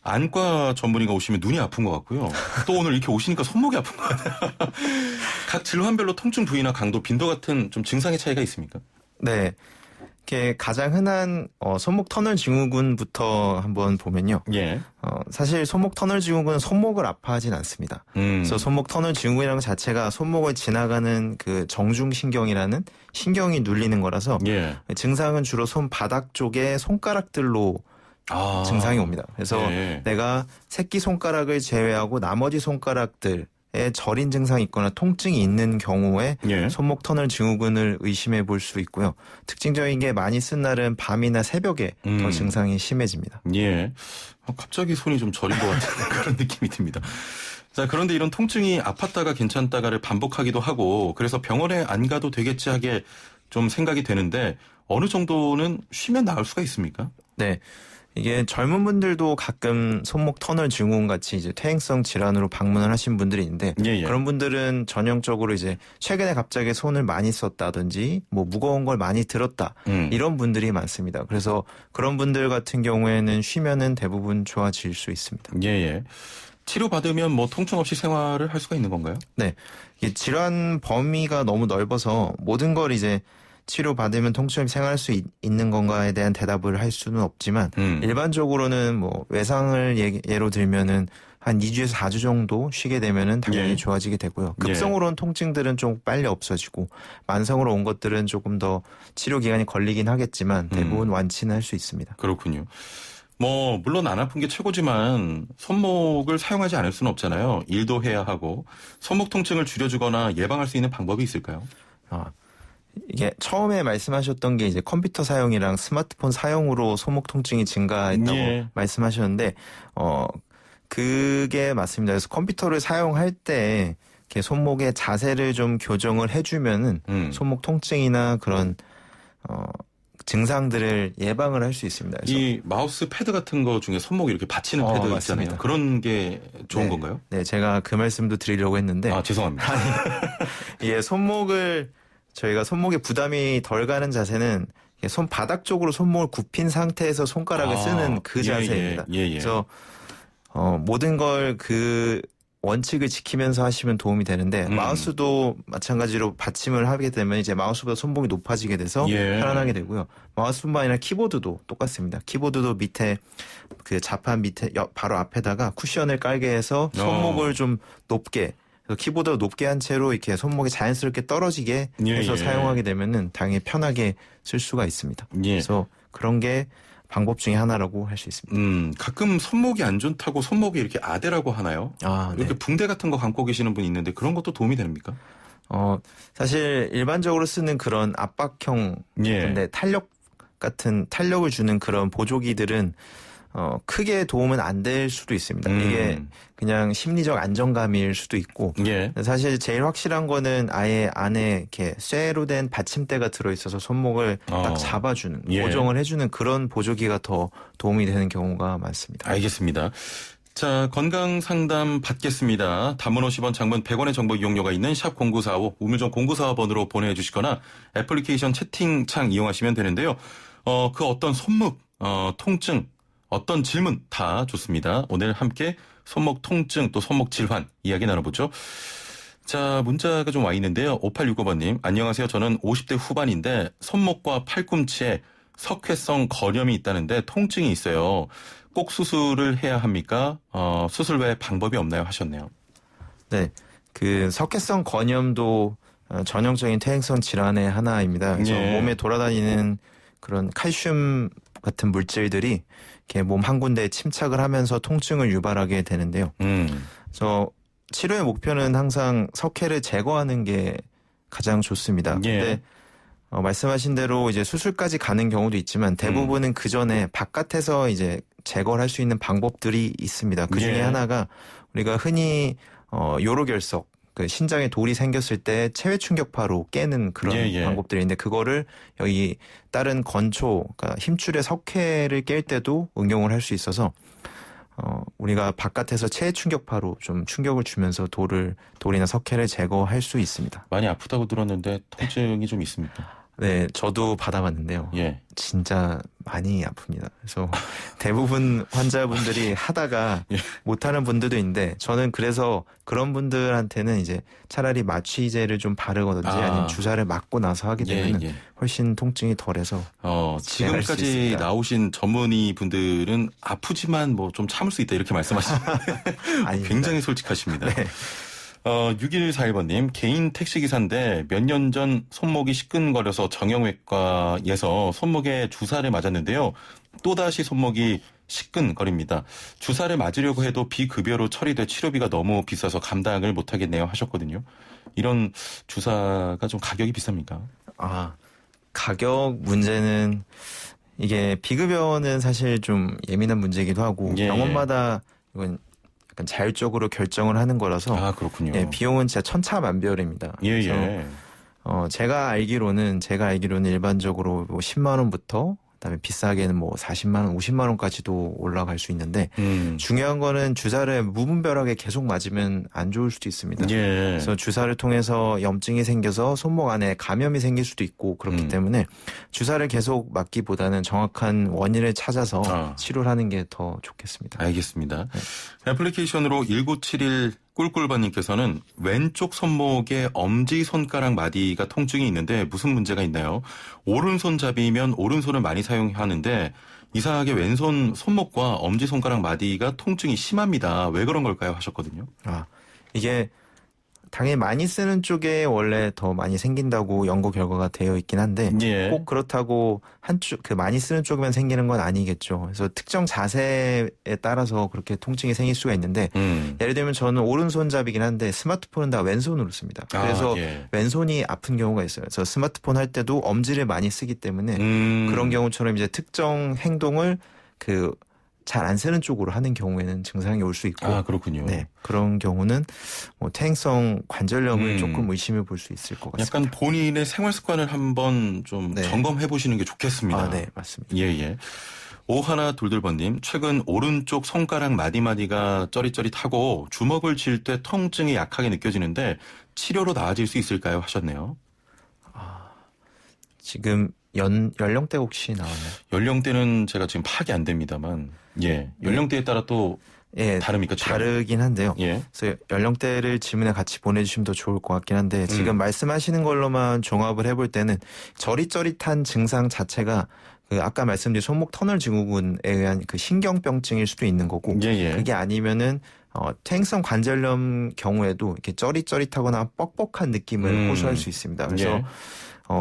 안과 전문의가 오시면 눈이 아픈 것 같고요. 또 오늘 이렇게 오시니까 손목이 아픈 것 같아요. 각 질환별로 통증 부위나 강도, 빈도 같은 좀 증상의 차이가 있습니까? 네. 이렇게 가장 흔한 손목 터널 증후군부터 한번 보면요. 예. 사실 손목 터널 증후군은 손목을 아파하진 않습니다. 그래서 손목 터널 증후군이라는 것 자체가 손목을 지나가는 그 정중신경이라는 신경이 눌리는 거라서 예. 증상은 주로 손바닥 쪽에 손가락들로 증상이 옵니다. 그래서 예. 내가 새끼 손가락을 제외하고 나머지 손가락들 저린 증상이 있거나 통증이 있는 경우에 예. 손목 터널 증후군을 의심해 볼 수 있고요. 특징적인 게 많이 쓴 날은 밤이나 새벽에 더 증상이 심해집니다. 예. 갑자기 손이 좀 저린 것 같은 그런 느낌이 듭니다. 자, 그런데 이런 통증이 아팠다가 괜찮다가를 반복하기도 하고 그래서 병원에 안 가도 되겠지 하게 좀 생각이 되는데 어느 정도는 쉬면 나을 수가 있습니까? 네. 이게 젊은 분들도 가끔 손목 터널 증후군 같이 이제 퇴행성 질환으로 방문을 하신 분들이 있는데 예. 그런 분들은 전형적으로 이제 최근에 갑자기 손을 많이 썼다든지 뭐 무거운 걸 많이 들었다 이런 분들이 많습니다. 그래서 그런 분들 같은 경우에는 쉬면은 대부분 좋아질 수 있습니다. 예. 치료받으면 뭐 통증 없이 생활을 할 수가 있는 건가요? 네. 이게 질환 범위가 너무 넓어서 모든 걸 이제 치료받으면 통증 없이 생활할 수 있는 건가에 대한 대답을 할 수는 없지만 일반적으로는 뭐 외상을 예로 들면은 한 2주에서 4주 정도 쉬게 되면은 당연히 예. 좋아지게 되고요. 급성으로 온 통증들은 좀 빨리 없어지고 만성으로 온 것들은 조금 더 치료 기간이 걸리긴 하겠지만 대부분 완치는 할 수 있습니다. 그렇군요. 뭐 물론 안 아픈 게 최고지만 손목을 사용하지 않을 수는 없잖아요. 일도 해야 하고 손목 통증을 줄여주거나 예방할 수 있는 방법이 있을까요? 이게 처음에 말씀하셨던 게 이제 컴퓨터 사용이랑 스마트폰 사용으로 손목 통증이 증가했다고 예. 말씀하셨는데 그게 맞습니다. 그래서 컴퓨터를 사용할 때 이렇게 손목의 자세를 좀 교정을 해주면은 손목 통증이나 그런 증상들을 예방을 할 수 있습니다. 그래서 이 마우스 패드 같은 거 중에 손목에 이렇게 받치는 패드 맞습니다. 있잖아요. 그런 게 좋은 건가요? 네, 제가 그 말씀도 드리려고 했는데 죄송합니다. 이게 저희가 손목에 부담이 덜 가는 자세는 손바닥 쪽으로 손목을 굽힌 상태에서 손가락을 쓰는 그 자세입니다. 예. 그래서 모든 걸 그 원칙을 지키면서 하시면 도움이 되는데 마우스도 마찬가지로 받침을 하게 되면 이제 마우스보다 손목이 높아지게 돼서 편안하게 되고요. 마우스뿐만 아니라 키보드도 똑같습니다. 키보드도 밑에 그 자판 밑에 바로 앞에다가 쿠션을 깔게 해서 손목을 좀 높게 키보드를 높게 한 채로 이렇게 손목이 자연스럽게 떨어지게 해서 사용하게 되면은 당연히 편하게 쓸 수가 있습니다. 그래서 그런 게 방법 중에 하나라고 할 수 있습니다. 가끔 손목이 안 좋다고 손목에 이렇게 아대라고 하나요? 이렇게 네. 붕대 같은 거 감고 계시는 분이 있는데 그런 것도 도움이 됩니까? 사실 일반적으로 쓰는 그런 압박형 근데 탄력을 주는 그런 보조기들은 크게 도움은 안 될 수도 있습니다. 이게 그냥 심리적 안정감일 수도 있고 사실 제일 확실한 거는 아예 안에 이렇게 쇠로 된 받침대가 들어있어서 손목을 딱 잡아주는 고정을 해주는 그런 보조기가 더 도움이 되는 경우가 많습니다. 알겠습니다. 자, 건강 상담 받겠습니다. 단문 50원, 장문 100원의 정보 이용료가 있는 샵 0945 우물정 0945번으로 보내주시거나 애플리케이션 채팅창 이용하시면 되는데요. 그 어떤 손목 통증 어떤 질문 다 좋습니다. 오늘 함께 손목 통증 또 손목 질환 이야기 나눠보죠. 자, 문자가 좀 와 있는데요. 5865번님 안녕하세요. 저는 50대 후반인데 손목과 팔꿈치에 석회성 건염이 있다는데 통증이 있어요. 꼭 수술을 해야 합니까? 수술 외에 방법이 없나요? 하셨네요. 네, 그 석회성 건염도 전형적인 퇴행성 질환의 하나입니다. 그래서 몸에 돌아다니는 그런 칼슘 같은 물질들이 이렇게 몸 한 군데에 침착을 하면서 통증을 유발하게 되는데요. 그래서 치료의 목표는 항상 석회를 제거하는 게 가장 좋습니다. 근데 말씀하신 대로 이제 수술까지 가는 경우도 있지만 대부분은 그 전에 바깥에서 이제 제거를 할 수 있는 방법들이 있습니다. 그 중에 하나가 우리가 흔히 요로결석, 그 신장에 돌이 생겼을 때 체외 충격파로 깨는 그런 방법들인데 그거를 여기 다른 건초, 그러니까 힘줄의 석회를 깰 때도 응용을 할 수 있어서 우리가 바깥에서 체외 충격파로 좀 충격을 주면서 돌이나 석회를 제거할 수 있습니다. 많이 아프다고 들었는데 통증이 좀 있습니까? 네, 저도 받아봤는데요. 예. 진짜 많이 아픕니다. 그래서 대부분 환자분들이 하다가 예. 못하는 분들도 있는데 저는 그래서 그런 분들한테는 이제 차라리 마취제를 좀 바르거든지 아니면 주사를 맞고 나서 하게 되면 예. 훨씬 통증이 덜해서 지금까지 나오신 전문의 분들은 아프지만 뭐 좀 참을 수 있다 이렇게 말씀하시는데 굉장히 솔직하십니다. 네. 6141번님, 개인 택시기사인데 몇 년 전 손목이 시끈거려서 정형외과에서 손목에 주사를 맞았는데요. 또다시 손목이 시끈거립니다. 주사를 맞으려고 해도 비급여로 처리돼 치료비가 너무 비싸서 감당을 못하겠네요 하셨거든요. 이런 주사가 좀 가격이 비쌉니까? 가격 문제는 이게 비급여는 사실 좀 예민한 문제이기도 하고 병원마다 이건 약간 자율적으로 결정을 하는 거라서 그렇군요. 예, 비용은 진짜 천차만별입니다. 예. 제가 알기로는 일반적으로 뭐 10만 원부터 그다음에 비싸게는 뭐 40만 원, 50만 원까지도 올라갈 수 있는데 중요한 거는 주사를 무분별하게 계속 맞으면 안 좋을 수도 있습니다. 예. 그래서 주사를 통해서 염증이 생겨서 손목 안에 감염이 생길 수도 있고 그렇기 때문에 주사를 계속 맞기보다는 정확한 원인을 찾아서 치료를 하는 게 더 좋겠습니다. 알겠습니다. 네. 애플리케이션으로 1971 꿀꿀바님께서는 왼쪽 손목에 엄지손가락 마디가 통증이 있는데 무슨 문제가 있나요? 오른손잡이면 오른손을 많이 사용하는데 이상하게 왼손 손목과 엄지손가락 마디가 통증이 심합니다. 왜 그런 걸까요? 하셨거든요. 이게 당연히 많이 쓰는 쪽에 원래 더 많이 생긴다고 연구 결과가 되어 있긴 한데 꼭 그렇다고 한쪽 많이 쓰는 쪽에만 생기는 건 아니겠죠. 그래서 특정 자세에 따라서 그렇게 통증이 생길 수가 있는데 예를 들면 저는 오른손잡이긴 한데 스마트폰은 다 왼손으로 씁니다. 그래서 왼손이 아픈 경우가 있어요. 그래서 스마트폰 할 때도 엄지를 많이 쓰기 때문에 그런 경우처럼 이제 특정 행동을 잘 안 쓰는 쪽으로 하는 경우에는 증상이 올 수 있고. 그렇군요. 네. 그런 경우는 뭐 퇴행성 관절염을 조금 의심해 볼 수 있을 것 같습니다. 약간 본인의 생활 습관을 한번 좀 점검해 보시는 게 좋겠습니다. 네, 맞습니다. 예. 오하나둘둘번님, 최근 오른쪽 손가락 마디마디가 쩌릿쩌릿하고 주먹을 쥘 때 통증이 약하게 느껴지는데 치료로 나아질 수 있을까요? 하셨네요. 지금 연령대 혹시 나왔나요? 연령대는 제가 지금 파악이 안 됩니다만, 연령대에 따라 또 다릅니까? 다르긴 한데요. 그래서 연령대를 질문에 같이 보내주시면 더 좋을 것 같긴 한데 지금 말씀하시는 걸로만 종합을 해볼 때는 저릿저릿한 증상 자체가 아까 말씀드린 손목 터널 증후군에 의한 신경병증일 수도 있는 거고 그게 아니면은 퇴행성 관절염 경우에도 이렇게 쩌릿쩌릿하거나 뻑뻑한 느낌을 호소할 수 있습니다. 그래서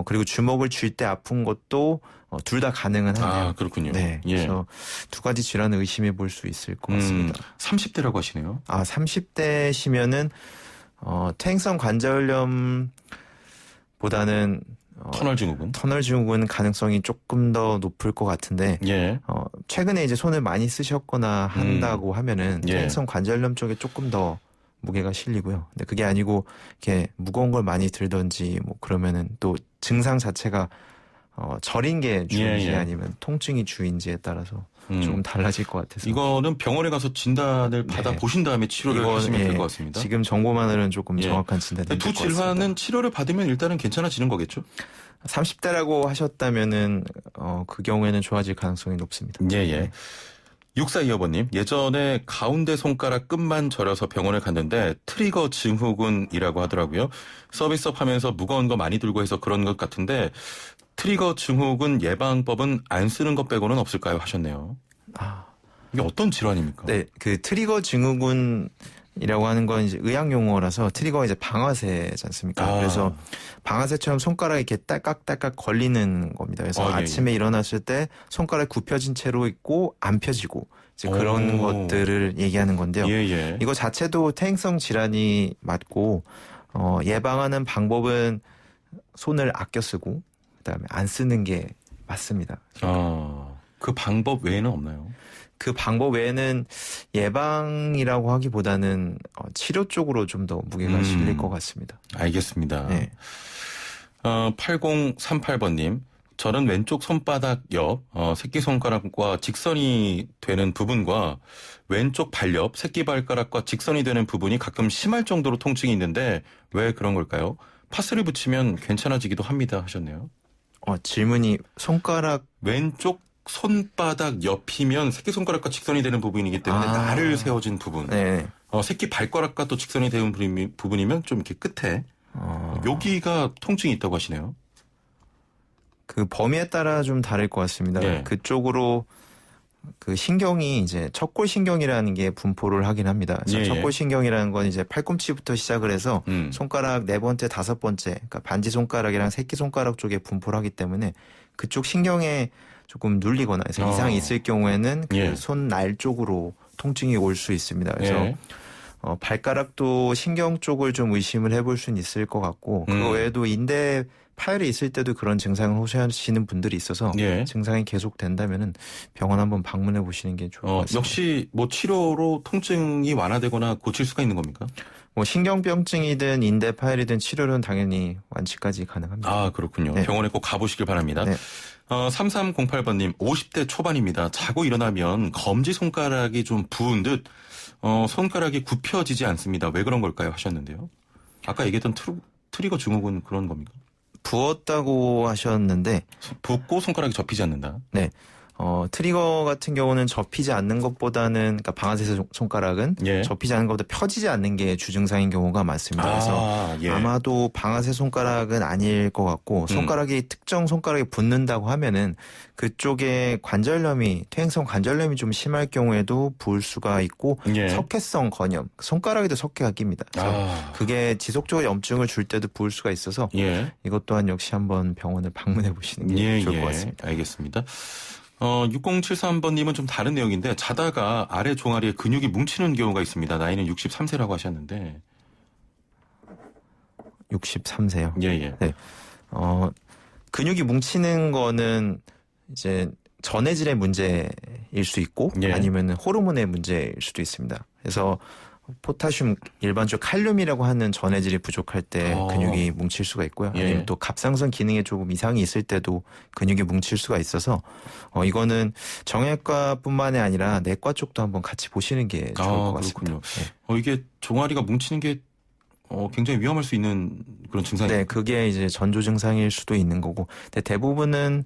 그리고 주먹을 쥘 때 아픈 것도 둘 다 가능은 한데요. 그렇군요. 네. 그래서 두 가지 질환을 의심해 볼 수 있을 것 같습니다. 30대라고 하시네요. 30대시면은 퇴행성 관절염보다는 터널 증후군 가능성이 조금 더 높을 것 같은데 최근에 이제 손을 많이 쓰셨거나 한다고 하면은 퇴행성 관절염 쪽에 조금 더 무게가 실리고요. 근데 그게 아니고 이렇게 무거운 걸 많이 들던지 뭐 그러면은 또 증상 자체가 저린 게 주인지 아니면 통증이 주인지에 따라서 조금 달라질 것 같아서 이거는 병원에 가서 진단을 받아 보신 다음에 치료를 하시면 될 것 같습니다. 지금 정보만으로는 조금 정확한 진단이 될 것 같습니다. 두 질환은 치료를 받으면 일단은 괜찮아지는 거겠죠? 30대라고 하셨다면은 그 경우에는 좋아질 가능성이 높습니다. 6425번님, 예전에 가운데 손가락 끝만 저려서 병원을 갔는데 트리거 증후군이라고 하더라고요. 서비스업 하면서 무거운 거 많이 들고 해서 그런 것 같은데 트리거 증후군 예방법은 안 쓰는 것 빼고는 없을까요? 하셨네요. 이게 어떤 질환입니까? 네, 트리거 증후군이라고 하는 건 이제 의학 용어라서 트리거가 이제 방아쇠지 않습니까? 그래서 방아쇠처럼 손가락이 이렇게 딸깍딸깍 걸리는 겁니다. 그래서 아침에 일어났을 때 손가락이 굽혀진 채로 있고 안 펴지고 이제 그런 것들을 얘기하는 건데요. 이거 자체도 퇴행성 질환이 맞고 예방하는 방법은 손을 아껴 쓰고 그다음에 안 쓰는 게 맞습니다. 그 방법 외에는 없나요? 그 방법 외에는 예방이라고 하기보다는 치료 쪽으로 좀 더 무게가 실릴 것 같습니다. 알겠습니다. 8038번님, 저는 왼쪽 손바닥 옆 새끼손가락과 직선이 되는 부분과 왼쪽 발 옆 새끼발가락과 직선이 되는 부분이 가끔 심할 정도로 통증이 있는데 왜 그런 걸까요? 파스를 붙이면 괜찮아지기도 합니다 하셨네요. 질문이 손가락 왼쪽 손바닥 옆이면 새끼손가락과 직선이 되는 부분이기 때문에 날을 세워진 부분. 네. 새끼 발가락과 또 직선이 되는 부분이면 좀 이렇게 끝에 여기가 통증이 있다고 하시네요. 그 범위에 따라 좀 다를 것 같습니다. 네. 그쪽으로 그 신경이 이제 척골신경이라는 게 분포를 하긴 합니다. 그래서 척골신경이라는 건 이제 팔꿈치부터 시작을 해서 손가락 4번째, 5번째, 그러니까 반지 손가락이랑 새끼 손가락 쪽에 분포를 하기 때문에 그쪽 신경에 조금 눌리거나 해서 이상이 있을 경우에는 그 손날 쪽으로 통증이 올 수 있습니다. 그래서 발가락도 신경 쪽을 좀 의심을 해볼 수는 있을 것 같고 그거 외에도 인대 파열이 있을 때도 그런 증상을 호소하시는 분들이 있어서 증상이 계속 된다면은 병원 한번 방문해 보시는 게 좋을 것 같습니다. 역시 뭐 치료로 통증이 완화되거나 고칠 수가 있는 겁니까? 뭐 신경병증이든 인대 파열이든 치료는 당연히 완치까지 가능합니다. 아, 그렇군요. 네. 병원에 꼭 가보시길 바랍니다. 네. 3308번님 50대 초반입니다. 자고 일어나면 검지손가락이 좀 부은 듯 손가락이 굽혀지지 않습니다. 왜 그런 걸까요? 하셨는데요. 아까 얘기했던 트리거 증후군 그런 겁니까? 부었다고 하셨는데 붓고 손가락이 접히지 않는다. 네. 트리거 같은 경우는 접히지 않는 것보다는, 그러니까 방아쇠 손가락은 접히지 않는 것보다 펴지지 않는 게 주증상인 경우가 많습니다. 그래서 아마도 방아쇠 손가락은 아닐 것 같고 손가락이 특정 손가락에 붙는다고 하면은 그쪽에 관절염이, 퇴행성 관절염이 좀 심할 경우에도 부을 수가 있고 석회성 건염, 손가락에도 석회가 낍니다. 그래서 그게 지속적으로 염증을 줄 때도 부을 수가 있어서 이것 또한 역시 한번 병원을 방문해 보시는 게 좋을 것 같습니다. 알겠습니다. 6073번님은 좀 다른 내용인데 자다가 아래 종아리에 근육이 뭉치는 경우가 있습니다. 나이는 63세라고 하셨는데. 63세요? 예. 네. 근육이 뭉치는 거는 이제 전해질의 문제일 수 있고 아니면 호르몬의 문제일 수도 있습니다. 그래서 포타슘, 일반적으로 칼륨이라고 하는 전해질이 부족할 때 근육이 뭉칠 수가 있고요. 아니면 또 갑상선 기능에 조금 이상이 있을 때도 근육이 뭉칠 수가 있어서 이거는 정형외과뿐만이 아니라 내과 쪽도 한번 같이 보시는 게 좋을 것 같습니다. 네. 이게 종아리가 뭉치는 게 굉장히 위험할 수 있는 그런 증상이에요. 네, 그게 이제 전조 증상일 수도 있는 거고, 근데 대부분은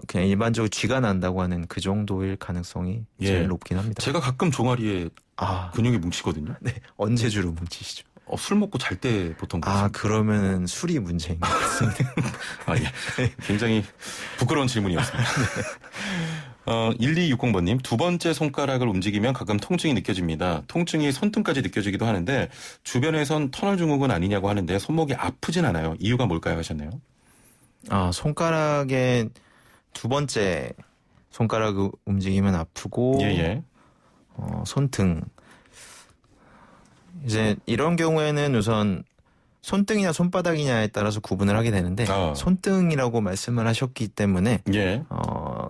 그냥 일반적으로 쥐가 난다고 하는 그 정도일 가능성이 제일 높긴 합니다. 제가 가끔 종아리에 근육이 뭉치거든요. 네, 언제 주로 뭉치시죠? 술 먹고 잘 때 보통. 그러면은 술이 문제인 것 같습니다. 굉장히 부끄러운 질문이었습니다. 1260번님, 두 번째 손가락을 움직이면 가끔 통증이 느껴집니다. 통증이 손등까지 느껴지기도 하는데 주변에선 터널 증후군 아니냐고 하는데 손목이 아프진 않아요. 이유가 뭘까요? 하셨네요. 손가락에 두 번째 손가락을 움직이면 아프고 손등, 이제 이런 경우에는 우선 손등이냐 손바닥이냐에 따라서 구분을 하게 되는데 손등이라고 말씀을 하셨기 때문에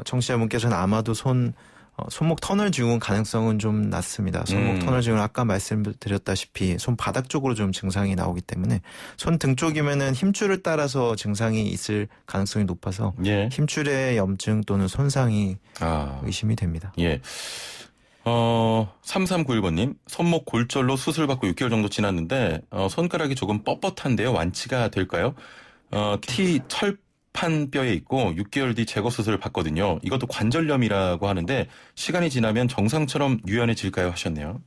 청취자분께서는 아마도 손목 터널 증후군 가능성은 좀 낮습니다. 손목 터널 증후군 아까 말씀드렸다시피 손바닥 쪽으로 좀 증상이 나오기 때문에 손등 쪽이면은 힘줄을 따라서 증상이 있을 가능성이 높아서 힘줄의 염증 또는 손상이 의심이 됩니다. 3391번님, 손목 골절로 수술받고 6개월 정도 지났는데 손가락이 조금 뻣뻣한데요. 완치가 될까요? T 철판뼈에 있고 6개월 뒤 제거 수술을 받거든요. 이것도 관절염이라고 하는데 시간이 지나면 정상처럼 유연해질까요? 하셨네요.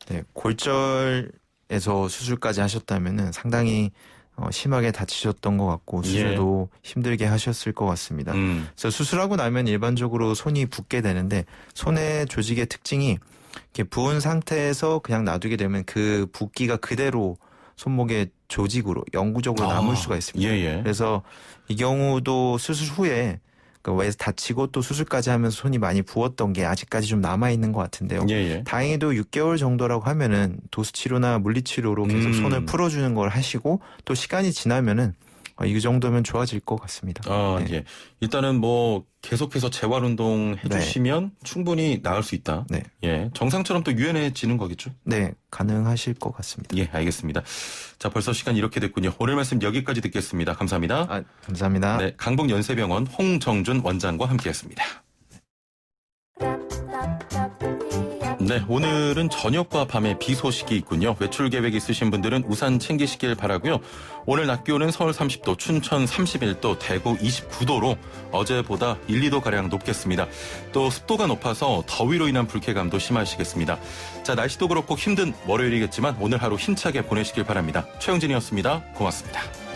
네, 골절에서 수술까지 하셨다면은 상당히 심하게 다치셨던 것 같고 수술도 힘들게 하셨을 것 같습니다. 그래서 수술하고 나면 일반적으로 손이 붓게 되는데 손의 조직의 특징이 이렇게 부은 상태에서 그냥 놔두게 되면 그 붓기가 그대로 손목의 조직으로 영구적으로 남을 수가 있습니다. 그래서 이 경우도 수술 후에 왜 다치고 또 수술까지 하면서 손이 많이 부었던 게 아직까지 좀 남아있는 것 같은데요. 다행히도 6개월 정도라고 하면은 도수치료나 물리치료로 계속 손을 풀어주는 걸 하시고 또 시간이 지나면은 이 정도면 좋아질 것 같습니다. 일단은 뭐 계속해서 재활운동 해주시면 충분히 나을 수 있다. 정상처럼 또 유연해지는 거겠죠? 네, 가능하실 것 같습니다. 알겠습니다. 자, 벌써 시간이 이렇게 됐군요. 오늘 말씀 여기까지 듣겠습니다. 감사합니다. 감사합니다. 네, 강북연세병원 홍정준 원장과 함께했습니다. 네, 오늘은 저녁과 밤에 비 소식이 있군요. 외출 계획 있으신 분들은 우산 챙기시길 바라고요. 오늘 낮 기온은 서울 30도, 춘천 31도, 대구 29도로 어제보다 1, 2도가량 높겠습니다. 또 습도가 높아서 더위로 인한 불쾌감도 심하시겠습니다. 자, 날씨도 그렇고 힘든 월요일이겠지만 오늘 하루 힘차게 보내시길 바랍니다. 최영진이었습니다. 고맙습니다.